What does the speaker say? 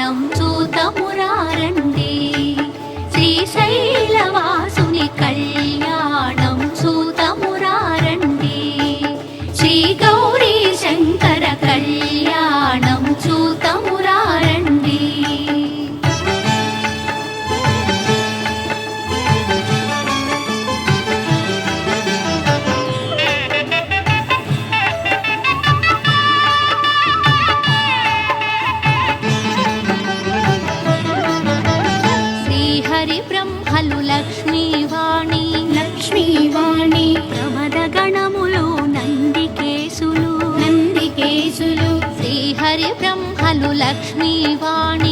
Kalyanam చూతమురారండి. శ్రీశైలవాసుని Kalyanam చూతమురారండి. Shri Gauri Shankara Kalyanam చూతమురారండి. Srihari బ్రహ్మలు Lakshmivani Lakshmivani Pramada గణములు నందికేశులు నందికేశులు Srihari బ్రహ్మలు Lakshmivani